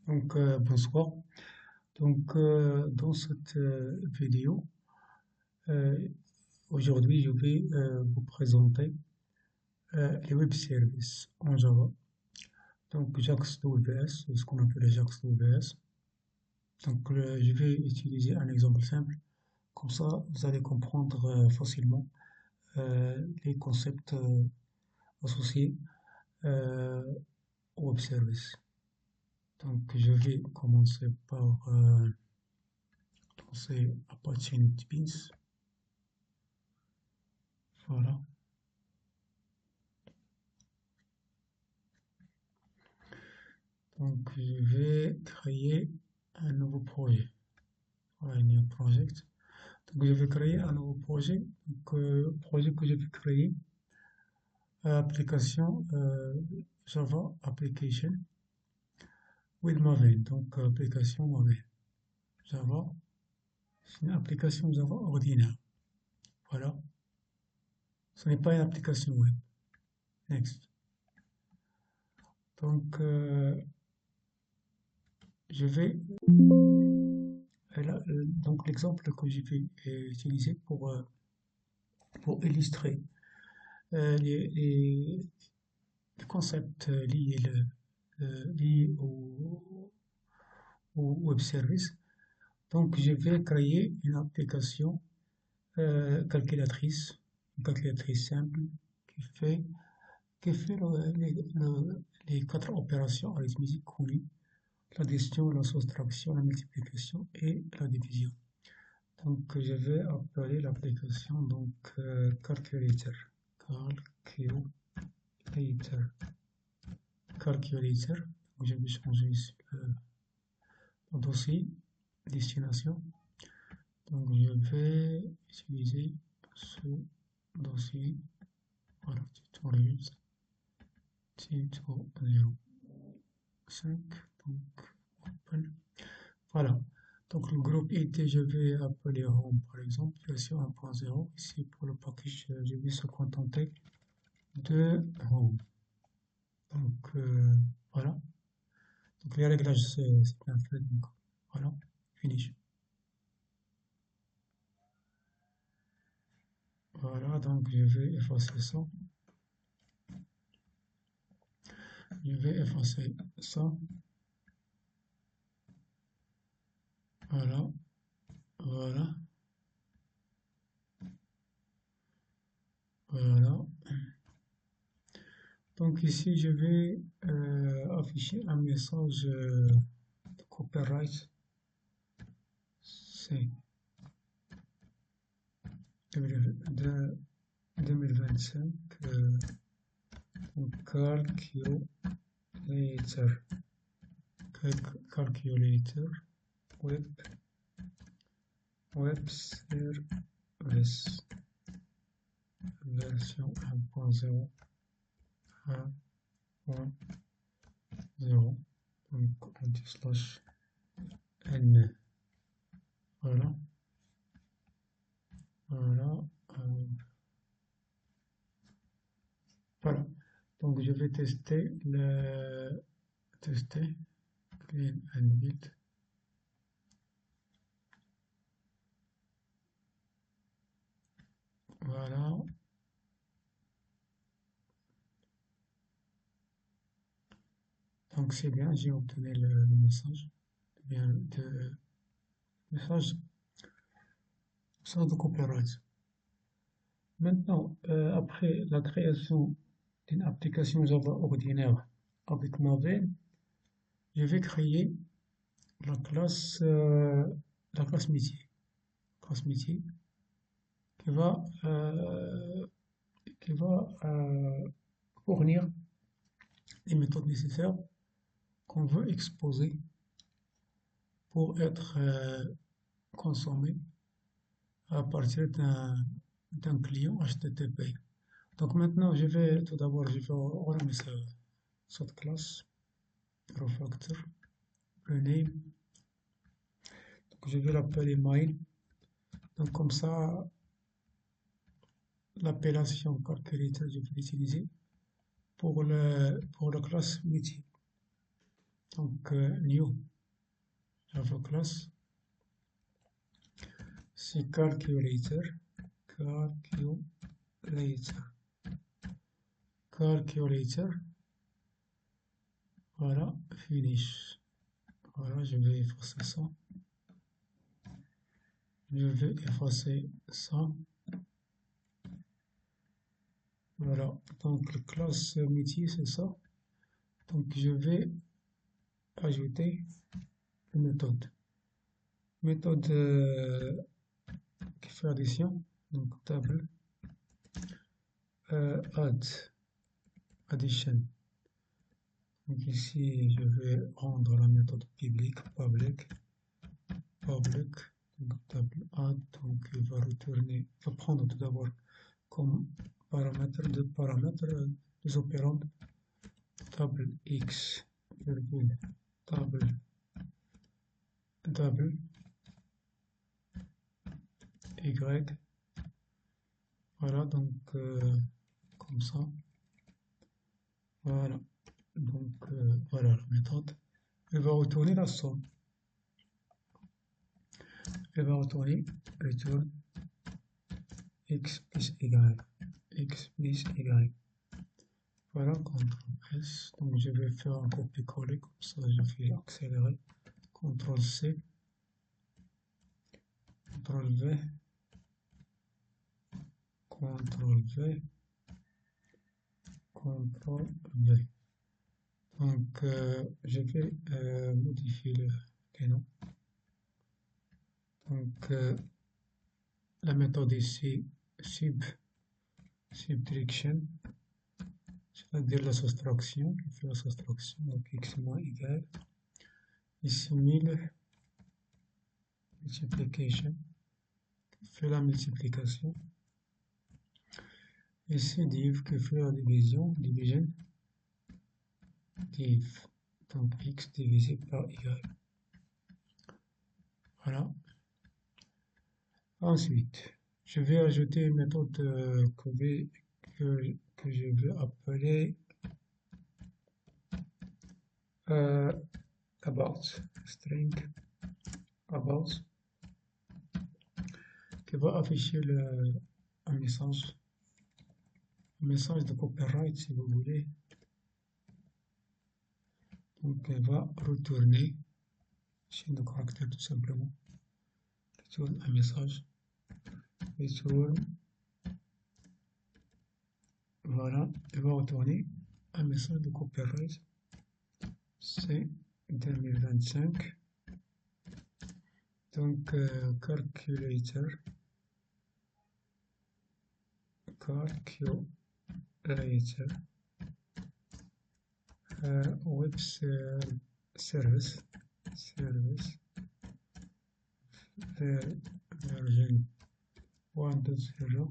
Bonsoir. Dans cette vidéo, euh, aujourd'hui, je vais vous présenter les web services en Java. Donc, JAX-WS, ce qu'on appelle JAX-WS. Je vais utiliser un exemple simple. Comme ça, vous allez comprendre facilement les concepts associés euh, au web service. Donc, je vais commencer par lancer Apache NetBeans. Voilà. Donc, je vais créer un nouveau projet. Voilà, un new project. Donc, je vais créer un nouveau projet. Projet que je vais créer, application Java Application with Maven. Donc, application Maven. Java, c'est une application Java ordinaire. Voilà. Ce n'est pas une application web. Next. Donc, je vais donc l'exemple que je vais utiliser pour illustrer euh, les, les, les concepts liés au web service. Donc, je vais créer une application une calculatrice simple qui fait, qui fait les quatre opérations arithmétiques connues, l'addition, la soustraction, la multiplication et la division. Donc, je vais appeler l'application calculator. Calculator. Calculator. Donc, je vais changer ici le dossier destination. Donc, je vais utiliser ce dossier. Voilà, tutorials. Tutorial 5. Donc, open. Voilà. Donc, le groupe IT, je vais appeler Home, par exemple, version 1.0. Ici, pour le package, je vais se contenter de Home. Donc, voilà. Donc, les réglages, c'est bien fait. Donc, voilà, finish. Voilà, donc je vais effacer ça. Je vais effacer ça. Voilà, voilà, voilà. Donc ici, je vais afficher un message de copyright. C'est de 2025. Calculator. Calculator. Web service. Version 1.0. 1.0. Donc, /n. Voilà. Voilà. Voilà. Donc, je vais tester clean and build. Voilà. Donc, c'est bien, j'ai obtenu le message. Bien, message de copyright. Maintenant, après la création d'une application Java ordinaire avec Maven, je vais créer la classe métier. Classe métier qui va, fournir les méthodes nécessaires qu'on veut exposer pour être consommé à partir d'un client HTTP. Donc maintenant, tout d'abord, je vais renommer cette classe, refactor, rename. Donc je vais l'appeler mail. Donc comme ça, l'appellation calculator, je vais l'utiliser pour la classe métier. Donc, new Java class, c'est calculator, calculator, voilà, finish. Voilà, je vais effacer ça. Je vais effacer ça. Voilà, donc le classe métier, c'est ça. Donc je vais ajouter une méthode. Méthode qui fait addition. Donc table add addition. Donc ici, je vais rendre la méthode public. Donc table add. Donc il va retourner, il va prendre tout d'abord comme paramètre deux paramètres, des opérandes. Table x, virgule, table y. Voilà, donc comme ça. Voilà. Donc voilà la méthode. Elle va retourner la somme. Elle va retourner return x plus y. X plus y. Voilà, CTRL S. Donc je vais faire un copier-coller, comme ça je fais accélérer. CTRL C. CTRL V. CTRL V. CTRL V. Donc je vais modifier les noms. Donc la méthode ici, subtraction, c'est-à-dire la soustraction, qui fait la soustraction, donc x moins y. Ici 1000, multiplication, qui fait la multiplication. Ici div, qui fait la division, division, div, donc x divisé par y. Voilà. Ensuite, je vais ajouter une méthode que je vais appeler about, string about, qui va afficher un message de copyright si vous voulez. Donc elle va retourner chaîne de caractère tout simplement. Retourne un message. Retourne. Voilà, elle va retourner un message de copyright. C'est 2025. Donc calculator. Web service version 1.0.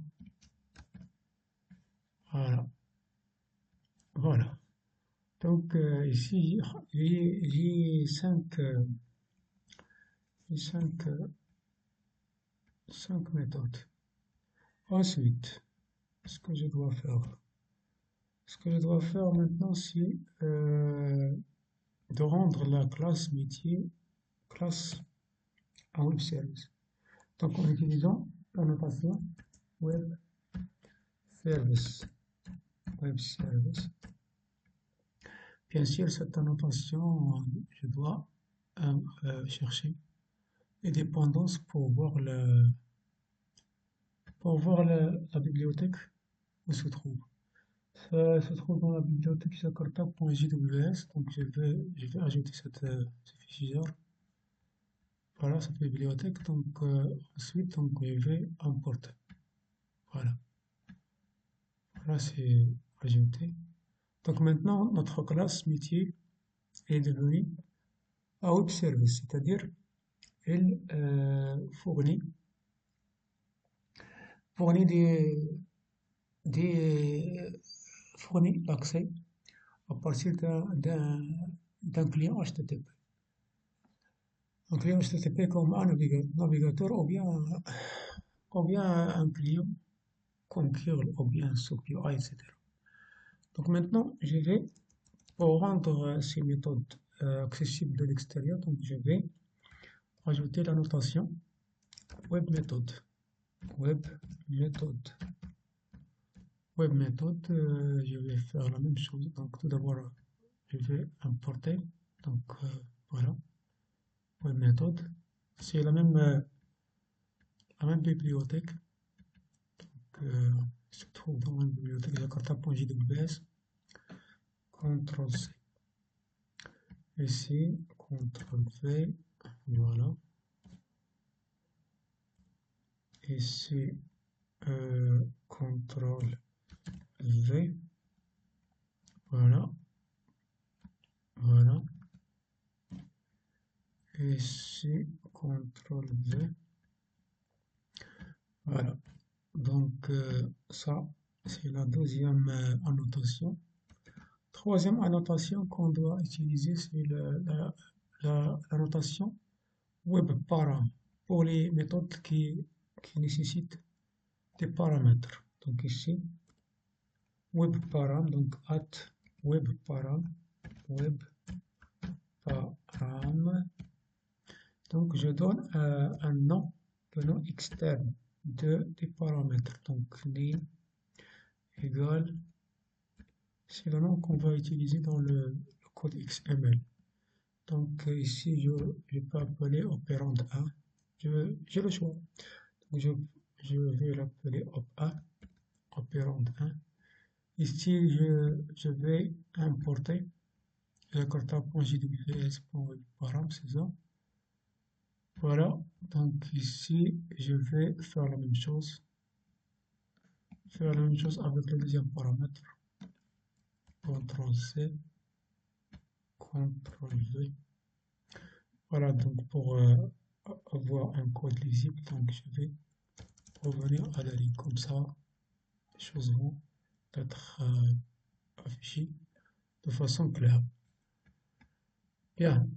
Voilà. Donc ici j'ai cinq méthodes. Ensuite, ce que je dois faire maintenant, c'est de rendre la classe métier classe en web service. Donc en utilisant la notation web service. Bien sûr, cette annotation, je dois chercher les dépendances pour voir la bibliothèque où se trouve. Ça se trouve dans la bibliothèque jakarta.jws, donc je vais ajouter ce fichier. Voilà cette bibliothèque, donc ensuite donc, je vais importer. Voilà, c'est ajouté. Donc maintenant notre classe métier est devenue un web service, c'est-à-dire elle fournit fournit l'accès à partir d'un client HTTP. Un client HTTP comme un navigateur ou bien un client comme curl ou bien SoapUI, etc. Donc maintenant, je vais, pour rendre ces méthodes accessible de l'extérieur. Donc je vais ajouter la notation web méthode. Web méthode. Web méthode, je vais faire la même chose. Donc tout d'abord, je vais importer. Donc voilà, web méthode. C'est la même bibliothèque que se trouve dans la bibliothèque jakarta.jws. CTRL-C. Ici, CTRL-V. Voilà. Ici, CTRL-V. Voilà. Voilà. Ici, CTRL-V. Voilà. Donc, ça, c'est la deuxième annotation. Troisième annotation qu'on doit utiliser, c'est l'annotation WebParam pour les méthodes qui nécessitent des paramètres. Donc ici, WebParam, donc WebParam, WebParam. Donc je donne un nom externe des paramètres. Donc name égale, c'est le nom qu'on va utiliser dans le code XML. Donc ici, je peux appeler opérand 1. J'ai le choix. Donc, je vais l'appeler op1, opérand 1. Ici, je vais importer jakarta.jws.webparam, c'est ça. Voilà. Donc ici, je vais faire la même chose. Faire la même chose avec le deuxième paramètre. CTRL-C, CTRL-V. Voilà, donc pour avoir un code lisible, donc je vais revenir à la ligne comme ça. Les choses vont être affichées de façon claire. Bien.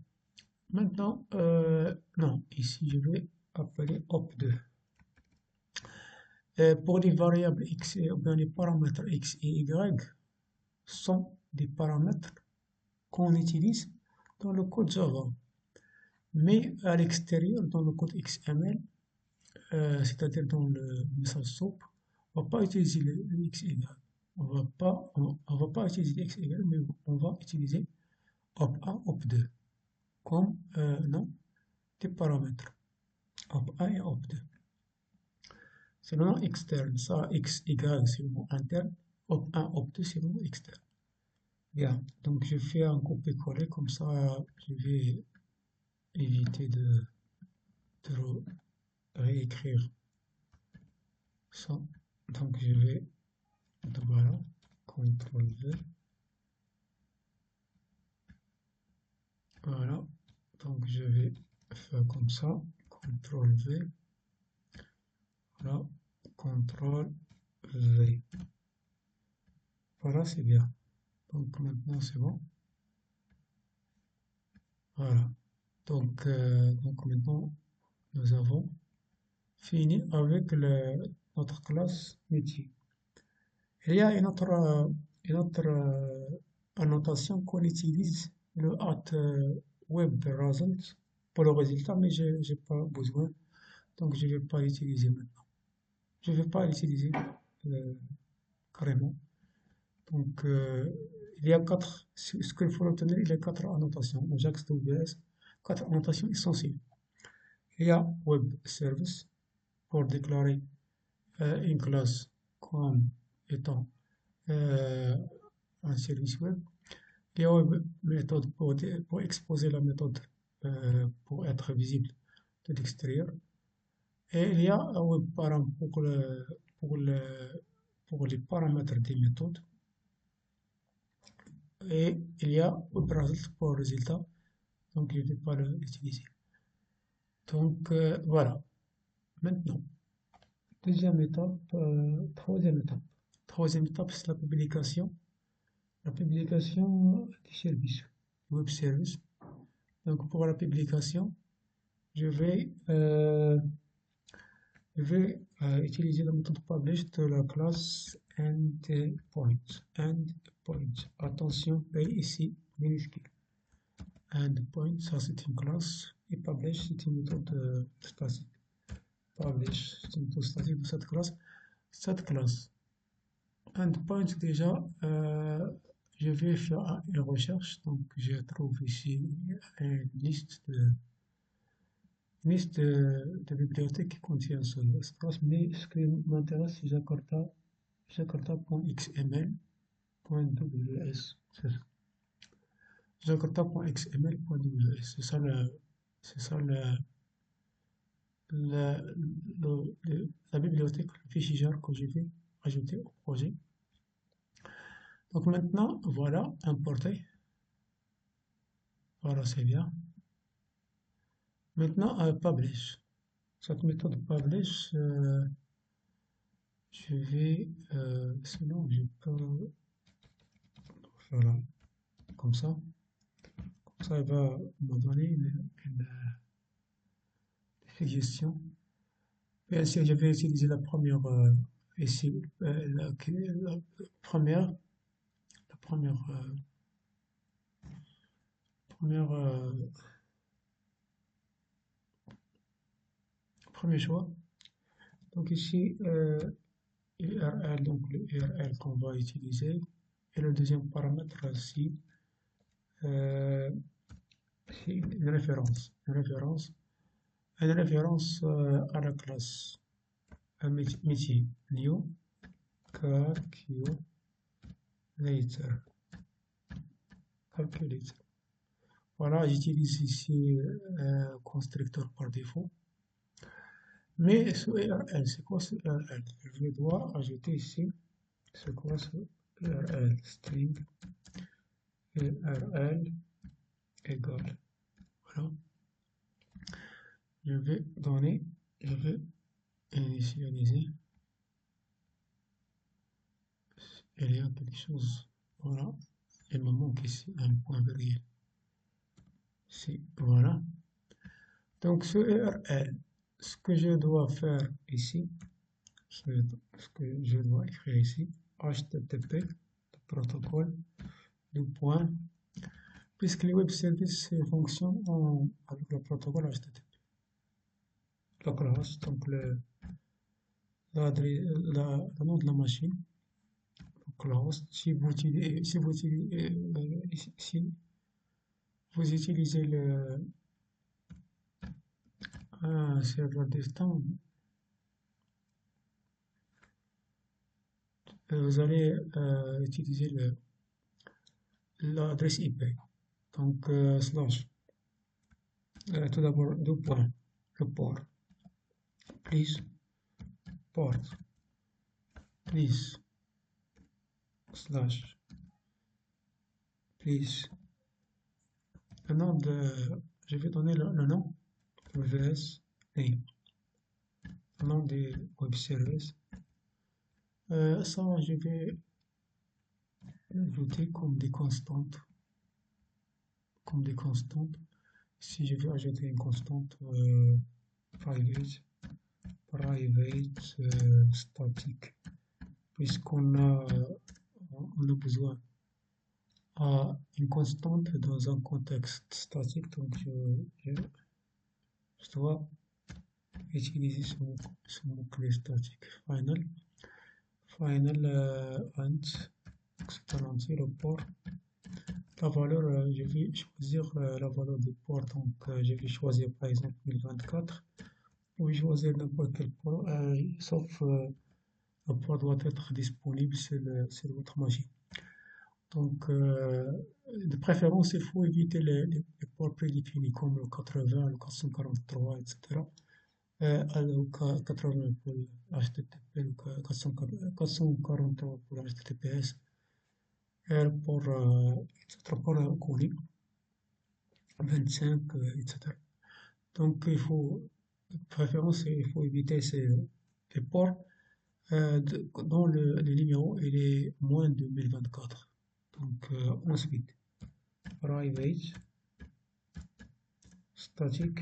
Maintenant, non, ici je vais appeler op2. Pour les variables x et ou bien les paramètres x et y sont des paramètres qu'on utilise dans le code Java. Mais à l'extérieur, dans le code XML, c'est-à-dire dans le message SOAP, on ne va pas utiliser le x égal. On va pas utiliser x égal, mais on va utiliser op1, op2 comme nom des paramètres. Op1 et op2. C'est le nom externe. Ça, x égal, c'est le nom interne. Op1, op2, c'est le nom externe. Bien, donc je fais un copier-coller, comme ça je vais éviter de réécrire ça. Donc je vais, voilà, CTRL-V. Voilà, donc je vais faire comme ça, CTRL-V. Voilà, CTRL-V. Voilà, c'est bien. Donc maintenant c'est bon. Voilà. Donc maintenant nous avons fini avec notre classe métier. Il y a une autre annotation qu'on utilise, le web result pour le résultat, mais je n'ai pas besoin, donc je ne vais pas l'utiliser maintenant. Je ne vais pas l'utiliser carrément. Donc il y a ce qu'il faut retenir, il y a 4 annotations, Ajax to WS, 4 annotations essentielles. Il y a web service pour déclarer une classe comme étant un service web. Il y a web méthode pour exposer la méthode pour être visible de l'extérieur. Et il y a un web param pour les paramètres des méthodes. Et il y a web result pour résultat. Donc je ne vais pas l'utiliser. Donc voilà. Maintenant, troisième étape, c'est la publication. La publication du service, web service. Donc pour la publication, je vais utiliser la méthode publish de la classe endpoint. Attention, paye ici minuscule. endpoint, ça c'est une classe, et publish c'est une méthode statique. Publish c'est une méthode statique de cette classe. Cette classe endpoint déjà, je vais faire une recherche, donc je trouve ici une liste de bibliothèques qui contient cette classe, mais ce qui m'intéresse c'est jakarta.xml.ws, c'est ça. Jakarta.xml.ws, c'est ça la bibliothèque, le fichier jar que je vais ajouter au projet. Donc maintenant, voilà, importé. Voilà, c'est bien. Maintenant, publish. Cette méthode publish, je vais, sinon je peux, voilà, comme ça. Comme ça, il va me donner une suggestion. Bien sûr, je vais utiliser la première, ici, la première, la première, première, premier choix. Donc ici, URL, donc le URL qu'on va utiliser. Et le deuxième paramètre, euh, c'est une référence. Une référence à la classe. Un métier. New calculator. Calculator. Voilà, j'utilise ici un constructeur par défaut. Mais ce URL, c'est quoi ce URL? Je dois ajouter ici, c'est quoi ce URL? String URL égale. Voilà. Je vais initialiser. Il y a quelque chose. Voilà. Il me manque ici un point virgule. Ici, voilà. Donc ce URL, ce que je dois faire ici, ce que je dois écrire ici, HTTP, le protocole, du point, puisque les web services fonctionnent avec le protocole HTTP. La classe, donc le nom de la machine, classe, si vous utilisez un serveur distant, vous allez utiliser l'adresse IP. Donc, slash, tout d'abord, deux points, le port, please, port, please, slash, please. Le nom je vais donner le nom, VS name, le nom des web services. Ça, je vais ajouter comme des constantes. Si je veux ajouter une constante private statique, puisqu'on on a besoin une constante dans un contexte statique, donc je dois utiliser ce mot-clé statique. Final int, c'est un entier, le port. La valeur, je vais choisir la valeur du port, donc je vais choisir par exemple 1024. Vous pouvez choisir n'importe quel port, sauf le port doit être disponible sur votre machine. Donc, de préférence, il faut éviter les ports prédéfinis comme le 80, le 443, etc. Le 80 pour HTTP, le 443 pour HTTPS, et pour courrier, 25, etc. Donc, de préférence, il faut éviter ces ports dont le numéro il est moins de 1024. Donc, ensuite, private, static,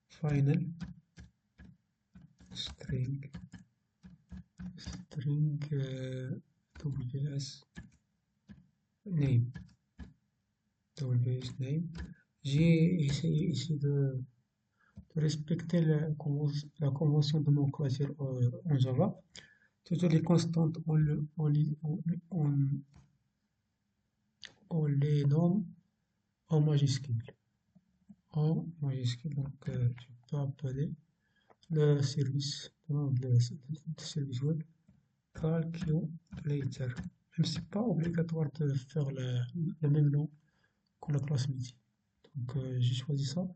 final, string, ws, name, WS name. J'ai essayé ici de respecter la convention de nomenclature en Java. Toutes les constantes, on les nomme en majuscule. En majuscule, donc je peux appeler le service, le service web calculator. Même si c'est pas obligatoire de faire le même nom que la classe métier. Donc j'ai choisi ça,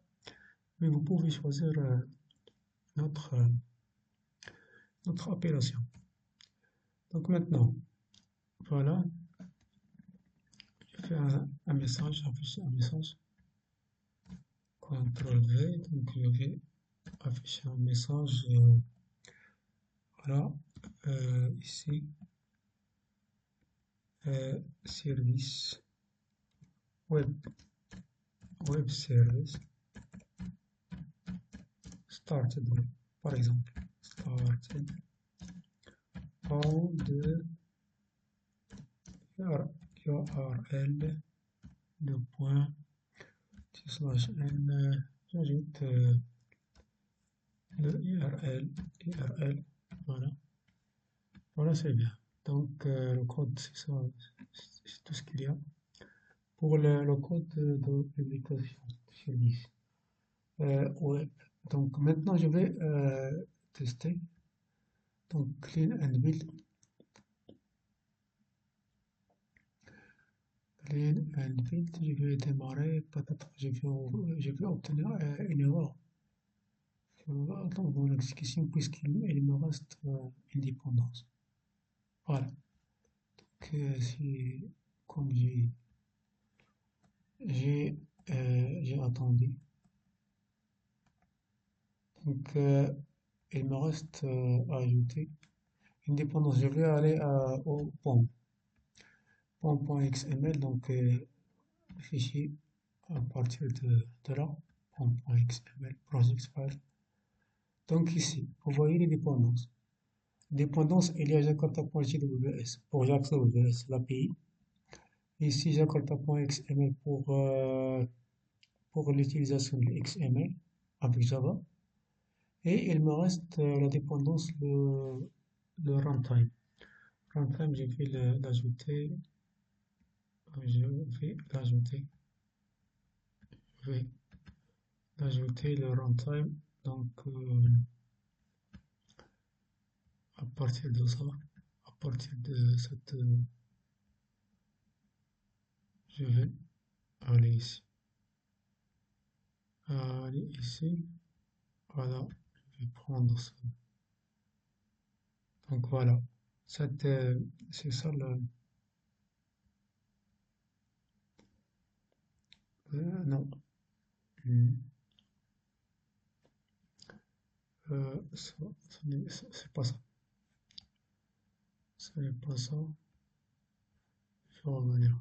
mais vous pouvez choisir notre, euh, notre appellation. Donc maintenant, voilà, je fais un message, afficher un message. CTRL V, donc je vais afficher un message, voilà, ici, service web, web service, started web, par exemple, started, all de URL, le point, slash n, j'ajoute le URL, voilà, voilà c'est bien. Donc le code c'est ça, c'est tout ce qu'il y a. Pour le code de publication du service web. Donc maintenant je vais tester. Donc clean and build. Clean and build. Je vais démarrer. Peut-être je vais obtenir une erreur dans mon exécution puisqu'il me reste une dépendance. Voilà. Donc si comme j'ai attendu. Donc il me reste à ajouter une dépendance. Je vais aller au pom.xml, donc fichier à partir de là, pom.xml, project file. Donc ici, vous voyez les dépendances. Dépendance, il y a Jakarta.jws pour JAX-WS, l'API. Ici, Jakarta.xml pour l'utilisation de XML avec Java. Et il me reste la dépendance, le runtime. Runtime, je vais l'ajouter. Je vais l'ajouter. Je vais l'ajouter le runtime. Donc, à partir de ça, à partir de cette, je vais aller ici. Aller ici. Voilà, je vais prendre ça. Donc voilà, c'est ça le. Non. C'est pas ça. Ce n'est pas ça. Je vais revenir.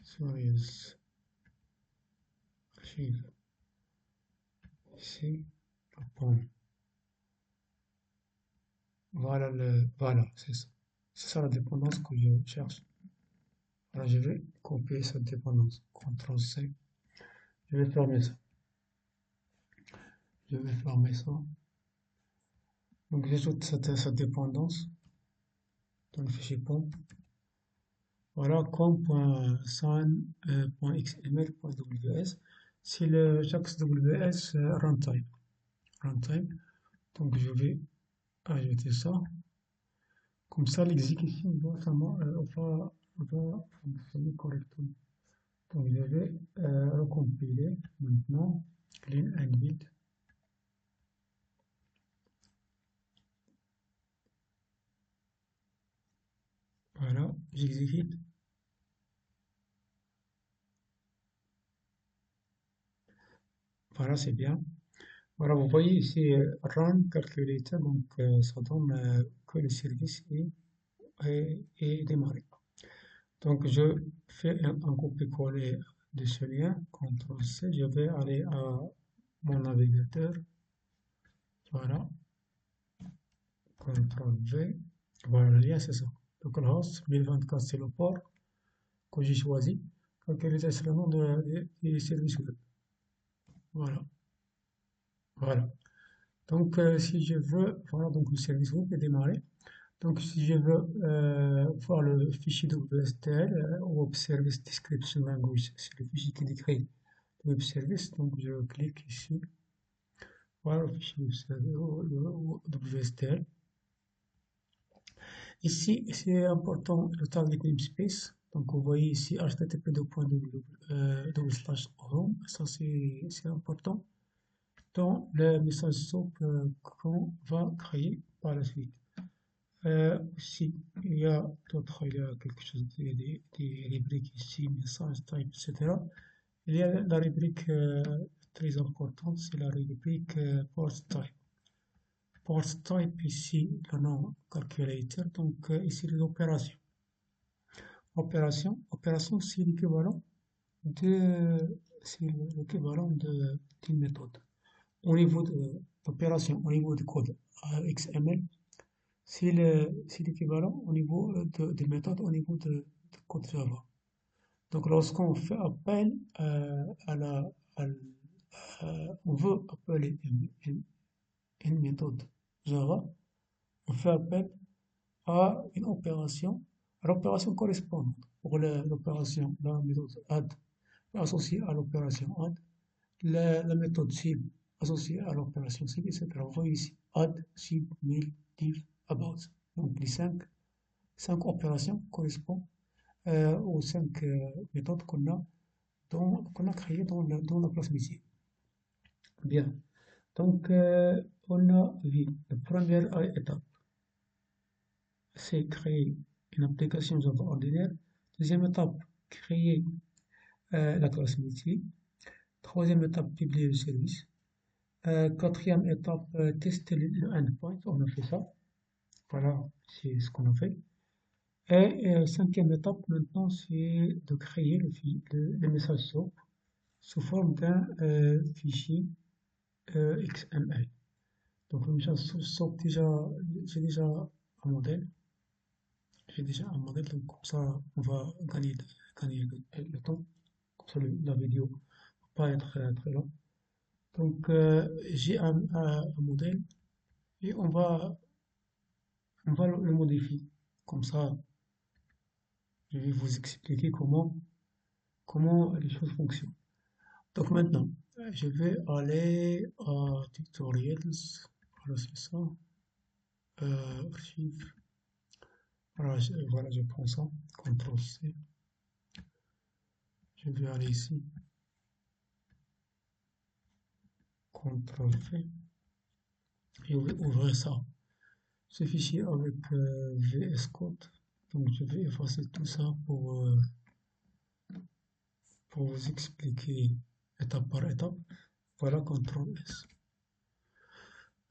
Series archive. Ici, la pomme. Voilà, c'est ça. C'est ça la dépendance que je cherche. Voilà, je vais copier cette dépendance. CTRL C. Je vais fermer ça. Je vais fermer ça. Donc j'ajoute cette dépendance dans le fichier pom. Voilà, com.sign.xml.ws. C'est le JAX-WS runtime. Donc je vais ajouter ça. Comme ça, l'exécution va fonctionner correctement. Donc je vais recompiler maintenant. Clean and build. Voilà, j'exécute. Voilà, c'est bien. Voilà, vous voyez ici Run Calculator, donc ça donne que le service est démarré. Donc je fais un copier-coller de ce lien, CTRL C, je vais aller à mon navigateur, voilà, CTRL V, voilà le lien c'est ça. Donc le host 1024 c'est le port que j'ai choisi. Calculer c'est le nom du service web. Voilà, voilà. Donc si je veux, voilà, donc le service web est démarré. Donc si je veux voir le fichier WSTL, Web Service Description Language, c'est le fichier qui décrit le web service. Donc je clique ici, voilà le fichier WSTL. Ici, c'est important le target namespace. Donc, vous voyez ici http://home. Ça, c'est important dans le message SOAP qu'on va créer par la suite. Aussi, il y a d'autres, il y a quelque chose, des rubriques ici, message type, etc. Il y a la rubrique très importante, c'est la rubrique port type. Port type ici, le nom calculator, donc ici les opérations. Opération, c'est l'équivalent d'une méthode. Au niveau de l'opération, au niveau du code XML, c'est l'équivalent au niveau de méthode, au niveau de code Java. Donc, lorsqu'on fait appel à la, à l- on veut appeler une méthode Java, on fait appel à une opération, à l'opération correspondante. Pour l'opération, la méthode add associée à l'opération add, la méthode cible associée à l'opération cible, etc. Vous voyez ici, add, cible, mail, div, about. Donc les cinq opérations correspondent aux cinq méthodes qu'on a créées dans la classe métier. Bien. Donc, on a vu la première étape, c'est créer une application Java ordinaire. Deuxième étape, créer la classe métier. Troisième étape, publier le service. Quatrième étape, tester le endpoint. On a fait ça. Voilà, c'est ce qu'on a fait. Et cinquième étape, maintenant, c'est de créer le message SOAP sous forme d'un fichier XML. Donc, le message SOAP, j'ai déjà un modèle. J'ai déjà un modèle, donc comme ça, on va gagner le temps. Comme ça, la vidéo ne va pas être très longue. Donc, j'ai un modèle et on va le modifier. Comme ça, je vais vous expliquer comment les choses fonctionnent. Donc maintenant, je vais aller à Tutorials. Voilà, c'est ça. Archive. Voilà, je prends ça. CTRL C. Je vais aller ici. CTRL V. Et ouvrir ça. Ce fichier avec VS Code. Donc je vais effacer tout ça pour vous expliquer étape par étape. Voilà, CTRL S.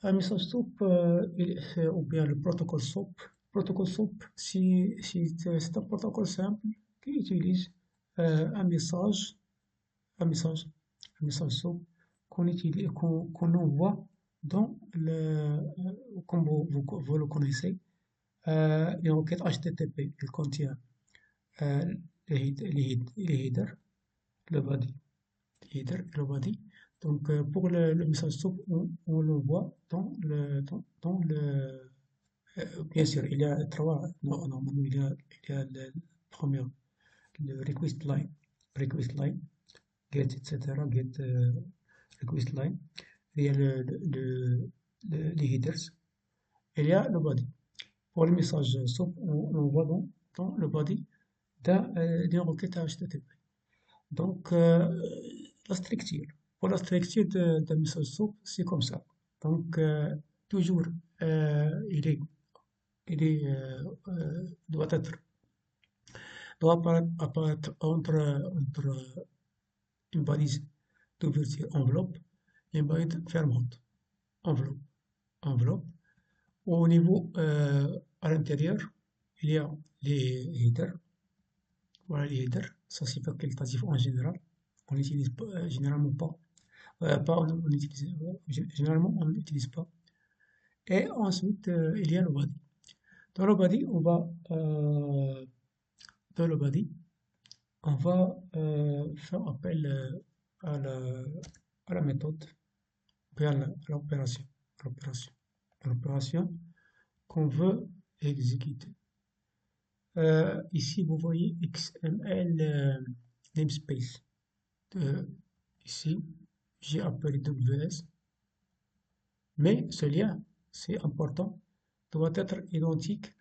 Un message SOAP, ou bien le protocole SOAP. Protocole SOAP, c'est un protocole simple qui utilise un message, un message, un message SOAP qu'on envoie dans comme vous le connaissez, une requête HTTP. Il contient les headers, le body, header et le body. Donc, pour le message SOAP, on le voit dans le. Bien sûr, il y a trois. Non, normalement, il y a le premier, le request line, get, etc. Get request line. Il y a les headers. Il y a le body. Pour le message SOAP, on voit dans le body d'une requête HTTP. Donc, la structure. Pour la structure d'un message SOAP, c'est comme ça. Donc, toujours, doit être, doit apparaître entre une balise d'ouverture enveloppe et une balise fermante enveloppe. Enveloppe. Au niveau, à l'intérieur, il y a les headers. Voilà les headers. Ça, c'est facultatif en général. On n'utilise généralement pas. Généralement, on n'utilise pas. Et ensuite, il y a le body. Dans le body, dans le body, on va faire appel à à la méthode, puis à l'opération, à l'opération qu'on veut exécuter. Ici, vous voyez XML namespace. Euh, Ici, j'ai appelé WS, mais ce lien, c'est important, doit être identique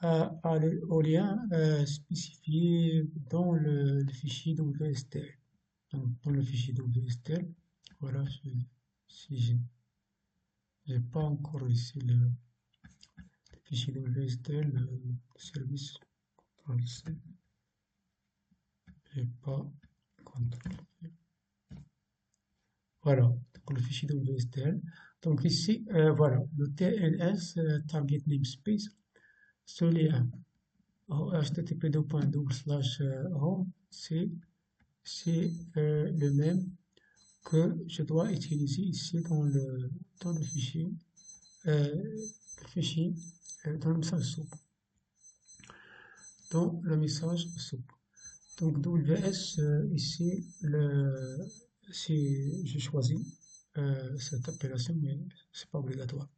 au lien spécifié dans le fichier WSTL. Donc, dans le fichier WSTL, voilà, si j'ai pas encore ici le fichier WSTL, le service contrôle C, j'ai pas contrôle. Voilà, donc le fichier WSTL. Donc ici, voilà, le TNS, Target Namespace, ce lien http://home, c'est le même que je dois utiliser ici dans le fichier dans le message soupe. Dans le message soupe. Donc WS, ici, si je choisis cette appellation, mais c'est pas obligatoire.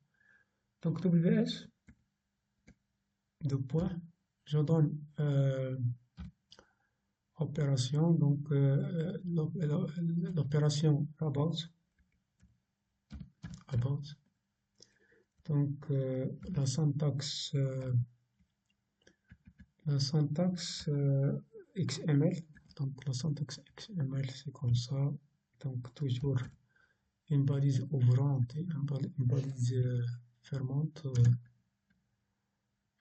Donc WS, deux points, je donne opération, donc l'opération about. Donc la syntaxe XML, donc la syntaxe XML c'est comme ça, donc toujours une balise ouvrante et une balise fermante.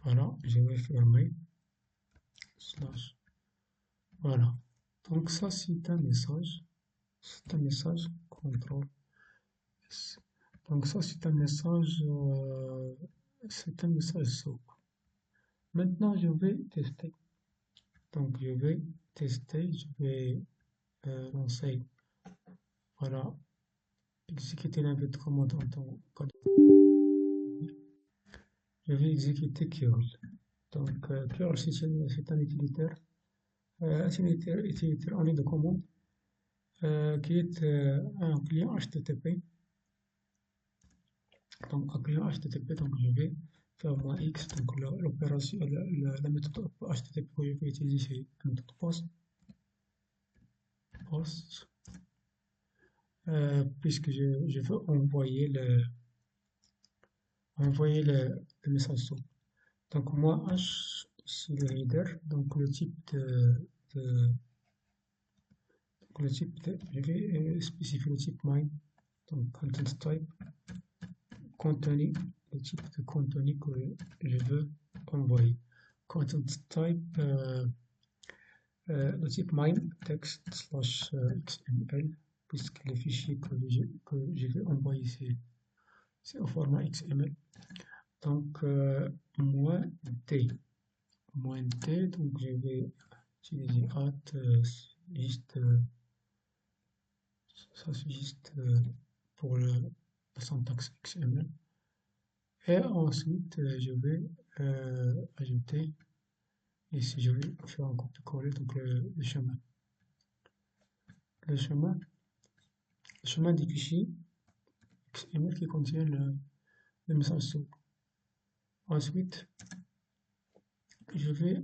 Voilà, je vais fermer, slash, voilà. Donc ça c'est un message contrôle S. Donc ça c'est un message SOAP. Maintenant je vais tester. Donc je vais tester, je vais lancer, voilà, exécuter l'invite commande en tant que je vais exécuter curl. Donc curl c'est un utilitaire, utilitaire en ligne de commande qui est un client HTTP. Donc un client HTTP, donc je vais faire moins X, donc l'opération, la méthode HTTP que je vais utiliser c'est la méthode post puisque je veux envoyer le message SOAP. Donc moi H c'est le header, donc le type je vais spécifier le type mine, donc content type, contenu, le type de contenu que je veux envoyer. Content type, le type mine text slash XML, puisque le fichier que je vais envoyer c'est au format XML. Donc moins T, donc je vais utiliser at juste ça c'est juste pour la syntaxe XML. Et ensuite, je vais ajouter, ici je vais faire un copier-coller, donc le chemin. Le chemin, le chemin du fichier XML qui contient le message SOAP. Ensuite, je vais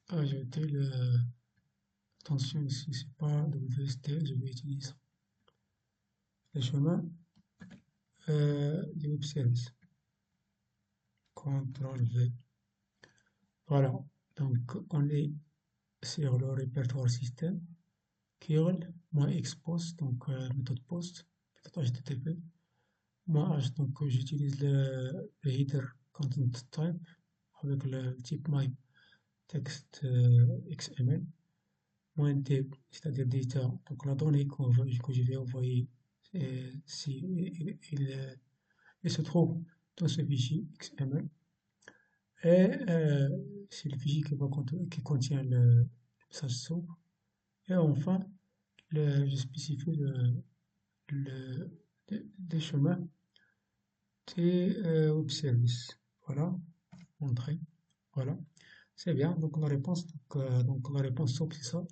ajouter attention ici, c'est pas WSTL, je vais utiliser ça. Le chemin du web service. CTRL V. Voilà, donc on est sur le répertoire système. Curl, moins expose, donc méthode post, méthode HTTP. Moi, donc j'utilise le header content type avec le type my text XML. Moins T, c'est-à-dire data, donc la donnée que je vais envoyer, si il se trouve dans ce fichier XML. Et c'est le fichier qui contient le message SOAP. Et enfin, je spécifie des chemins des web services. Voilà. entrée. Voilà, c'est bien. Donc donc la réponse SOAP, c'est ça.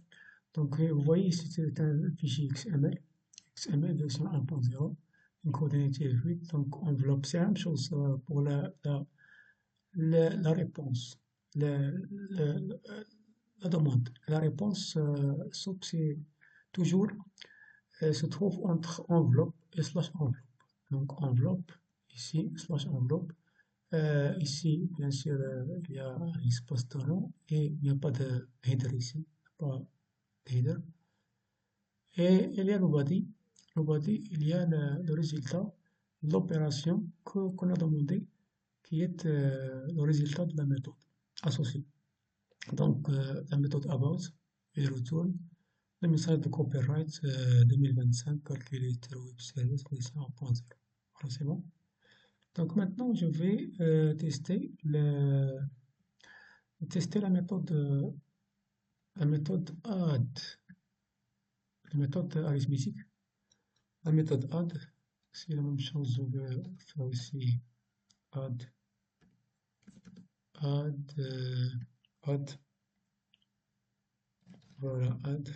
Donc vous voyez ici, c'est un fichier XML, XML version 1.0, encodé native 8. Donc enveloppe, c'est la même chose pour la réponse, le- la demande. La réponse SOAP, c'est toujours se trouve entre enveloppe et slash enveloppe. Donc enveloppe, ici, slash enveloppe. Ici, bien sûr, il y a un espace de nom et il n'y a pas de header ici, pas de header. Et il y a le body. Le body, il y a le résultat de l'opération qu'on a demandé, qui est le résultat de la méthode associée. Donc, la méthode about, il retourne le message de copyright 2025 calculé sur web service version 1.0. Voilà, c'est bon. Donc maintenant, je vais tester la méthode add, la méthode arithmétique. La méthode add, c'est la même chose. Je vais faire ici add, add, add. Voilà, add.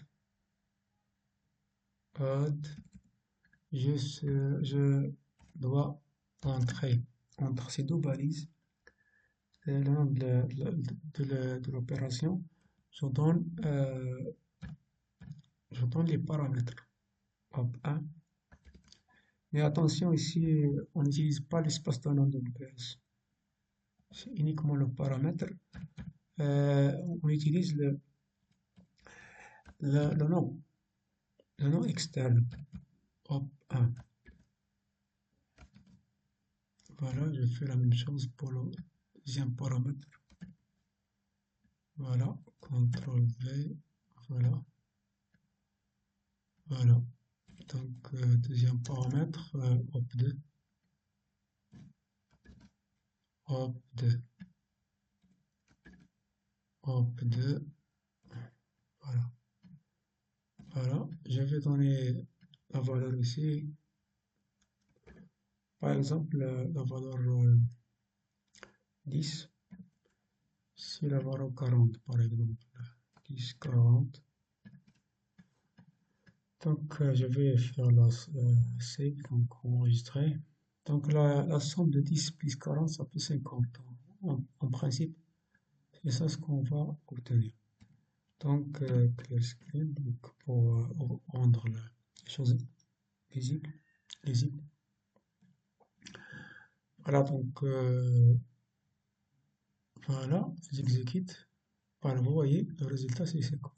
Je dois entrer entre ces deux balises le nom de l'opération. Je donne, euh, je donne les paramètres. Hop, 1. Mais attention, ici, on n'utilise pas l'espace de nom de l'opération. C'est uniquement le paramètre. On utilise le nom, le nom externe. Hop, 1. Voilà, je fais la même chose pour le deuxième paramètre. Voilà, CTRL V, voilà, voilà. Donc, deuxième paramètre, hop2, hop2, hop2, voilà. Voilà, je vais donner la valeur ici. Par exemple, la valeur 10. Si la valeur 40, par exemple. 10, 40. Donc, je vais faire la save, donc enregistrer. Donc, la somme de 10 plus 40, ça fait 50. En principe, c'est ça ce qu'on va obtenir. Donc, clear screen, donc, pour rendre les choses lisibles. Voilà, donc, voilà, j'exécute. Voilà, vous voyez, le résultat, c'est 50.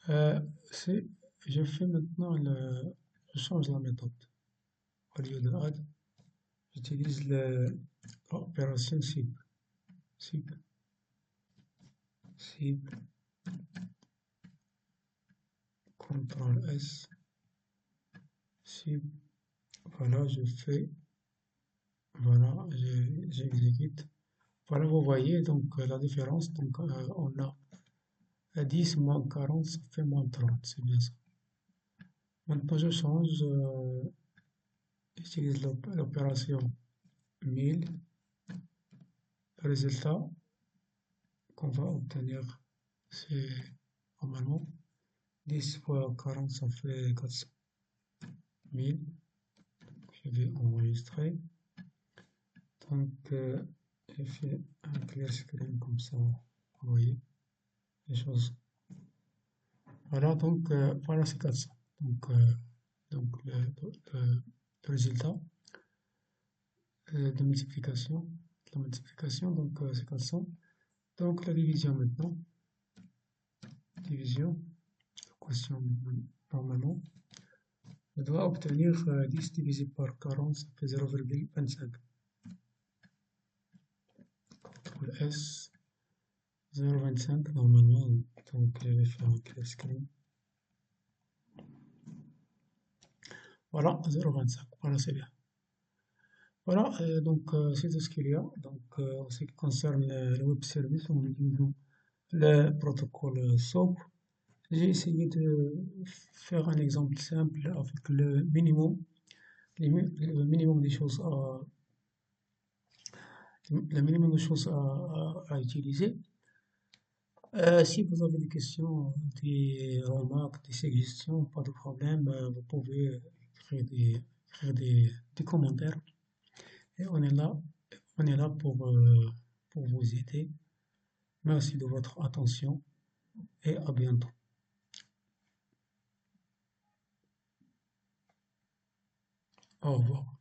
Euh, c'est, je fais maintenant je change la méthode. Au lieu de add, j'utilise l'opération cible. Cible, cible, CTRL S, cible. Voilà, je fais, voilà, j'exécute. Voilà, vous voyez donc la différence. Donc, on a 10 moins 40, ça fait moins 30, c'est bien ça. Maintenant, je change, j'utilise l'opération 1000. Le résultat qu'on va obtenir, c'est normalement 10 fois 40, ça fait 400 000. Je vais enregistrer. Donc, j'ai fait un clear screen comme ça. Vous voyez les choses. Voilà, donc, voilà, c'est 400. Donc le résultat de multiplication, donc c'est 400. Donc, la division maintenant. Division, question normalement. On doit obtenir 10 divisé par 40, ça fait 0,25. CTRL S, 0,25 normalement. Donc, je vais faire un clear screen. Voilà, 0,25. Voilà, c'est bien. Voilà, donc c'est tout ce qu'il y a. Donc, en ce qui concerne le web service, on utilise le protocole SOAP. J'ai essayé de faire un exemple simple avec le minimum des choses le minimum de choses à utiliser. Si vous avez des questions, des remarques, des suggestions, pas de problème, vous pouvez écrire des commentaires et on est là pour vous aider. Merci de votre attention et à bientôt. Au revoir.